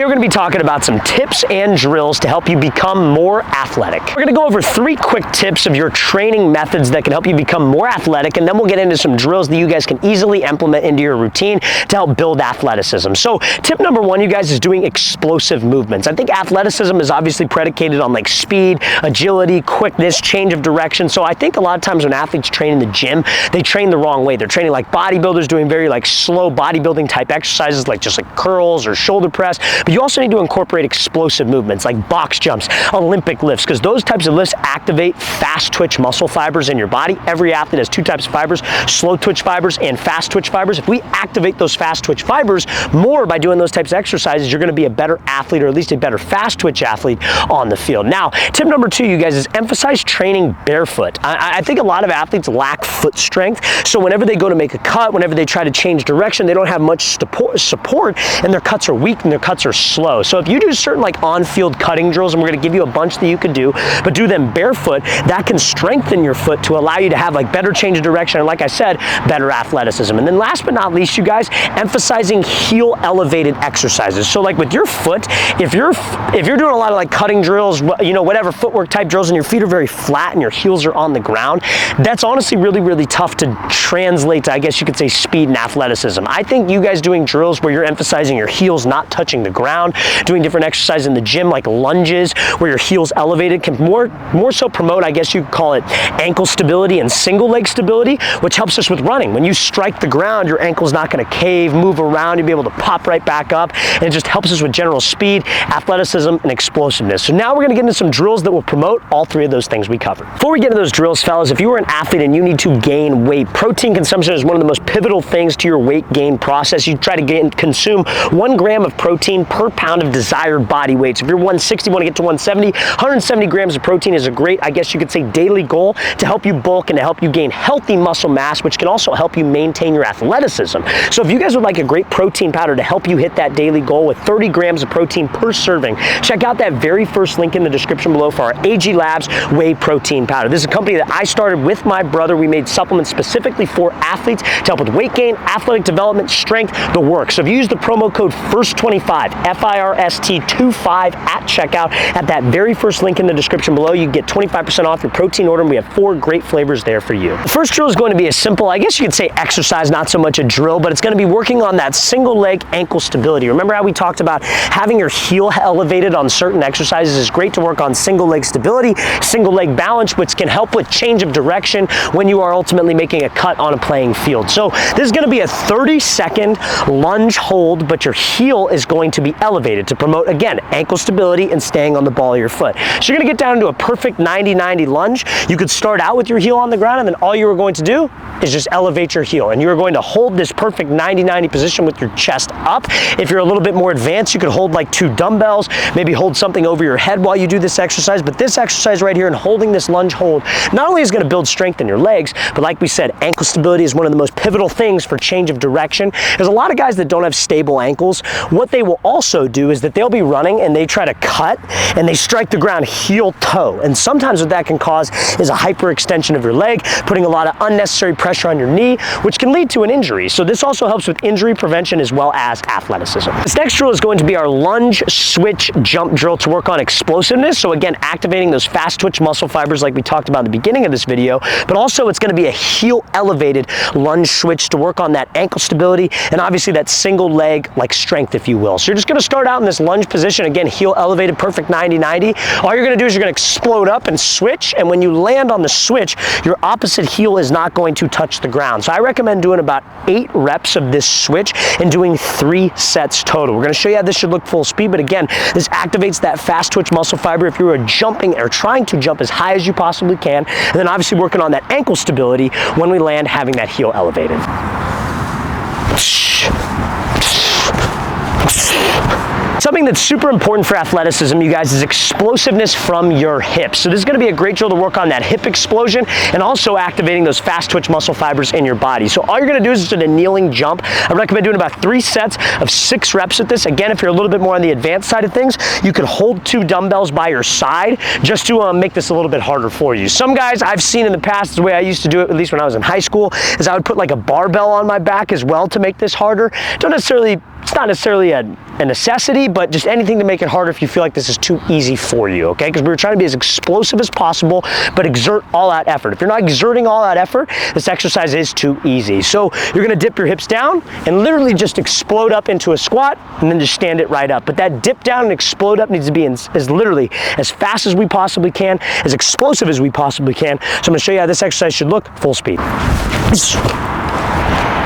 We're going to be talking about some tips and drills to help you become more athletic. We're going to go over 3 quick tips of your training methods that can help you become more athletic, and then we'll get into some drills that you guys can easily implement into your routine to help build athleticism. So tip number 1, you guys, is doing explosive movements. I think athleticism is obviously predicated on like speed, agility, quickness, change of direction. So I think a lot of times when athletes train in the gym, they train the wrong way. They're training like bodybuilders, doing very like slow bodybuilding type exercises, like just like curls or shoulder press. But you also need to incorporate explosive movements like box jumps, Olympic lifts, because those types of lifts activate fast twitch muscle fibers in your body. Every athlete has 2 types of fibers, slow twitch fibers and fast twitch fibers. If we activate those fast twitch fibers more by doing those types of exercises, you're going to be a better athlete, or at least a better fast twitch athlete on the field. Now, tip number 2, you guys, is emphasize training barefoot. I think a lot of athletes lack foot strength, so whenever they go to make a cut, whenever they try to change direction, they don't have much support, and their cuts are weak and their cuts are slow. So if you do certain like on-field cutting drills, and we're going to give you a bunch that you could do, but do them barefoot, that can strengthen your foot to allow you to have like better change of direction, and like I said, better athleticism. And then last but not least, you guys, emphasizing heel elevated exercises. So like with your foot, if you're doing a lot of like cutting drills, you know, whatever footwork type drills, and your feet are very flat and your heels are on the ground, that's honestly really, really tough to translate to, I guess you could say, speed and athleticism. I think you guys doing drills where you're emphasizing your heels not touching the ground, doing different exercises in the gym like lunges where your heels elevated, can more so promote, I guess you could call it, ankle stability and single leg stability, which helps us with running. When you strike the ground, your ankle's not going to cave, move around, you'll be able to pop right back up, and it just helps us with general speed, athleticism, and explosiveness. So now we're going to get into some drills that will promote all 3 of those things we covered. Before we get into those drills, fellas, if you are an athlete and you need to gain weight, protein consumption is one of the most pivotal things to your weight gain process. You try to consume 1 gram of protein per pound of desired body weight. So if you're 160, want to get to 170, 170 grams of protein is a great, I guess you could say, daily goal to help you bulk and to help you gain healthy muscle mass, which can also help you maintain your athleticism. So if you guys would like a great protein powder to help you hit that daily goal with 30 grams of protein per serving, check out that very first link in the description below for our AG Labs Whey Protein Powder. This is a company that I started with my brother. We made supplements specifically for athletes to help with weight gain, athletic development, strength, the works. So if you use the promo code FIRST25, FIRST25 at checkout, at that very first link in the description below, you get 25% off your protein order, and we have 4 great flavors there for you. The first drill is going to be a simple, I guess you could say, exercise, not so much a drill, but it's going to be working on that single leg ankle stability. Remember how we talked about having your heel elevated on certain exercises is great to work on single leg stability, single leg balance, which can help with change of direction when you are ultimately making a cut on a playing field. So this is going to be a 30-second lunge hold, but your heel is going to be elevated to promote, again, ankle stability and staying on the ball of your foot. So you're going to get down into a perfect 90-90 lunge. You could start out with your heel on the ground, and then all you are going to do is just elevate your heel, and you're going to hold this perfect 90-90 position with your chest up. If you're a little bit more advanced, you could hold like 2 dumbbells, maybe hold something over your head while you do this exercise. But this exercise right here and holding this lunge hold not only is going to build strength in your legs, but like we said, ankle stability is one of the most pivotal things for change of direction. There's a lot of guys that don't have stable ankles. What they will also do is that they'll be running and they try to cut and they strike the ground heel toe, and sometimes what that can cause is a hyperextension of your leg, putting a lot of unnecessary pressure on your knee, which can lead to an injury. So this also helps with injury prevention as well as athleticism. This next drill is going to be our lunge switch jump drill to work on explosiveness. So again, activating those fast twitch muscle fibers like we talked about at the beginning of this video, but also it's going to be a heel elevated lunge switch to work on that ankle stability and obviously that single leg like strength, if you will. So you're just going to start out in this lunge position, again, heel elevated, perfect 90-90. All you're going to do is you're going to explode up and switch, and when you land on the switch, your opposite heel is not going to touch the ground. So I recommend doing about 8 reps of this switch and doing 3 sets total. We're going to show you how this should look full speed, but again, this activates that fast twitch muscle fiber if you are jumping or trying to jump as high as you possibly can, and then obviously working on that ankle stability when we land, having that heel elevated. Something that's super important for athleticism, you guys, is explosiveness from your hips. So this is going to be a great drill to work on that hip explosion and also activating those fast twitch muscle fibers in your body. So all you're going to do is just a kneeling jump. I recommend doing about 3 sets of 6 reps at this. Again, if you're a little bit more on the advanced side of things, you could hold 2 dumbbells by your side just to make this a little bit harder for you. Some guys I've seen in the past, the way I used to do it, at least when I was in high school, is I would put like a barbell on my back as well to make this harder. It's not necessarily a necessity, but but just anything to make it harder if you feel like this is too easy for you, okay? Because we're trying to be as explosive as possible, but exert all out effort. If you're not exerting all out effort, this exercise is too easy. So you're gonna dip your hips down and literally just explode up into a squat and then just stand it right up. But that dip down and explode up needs to be as literally as fast as we possibly can, as explosive as we possibly can. So I'm gonna show you how this exercise should look full speed.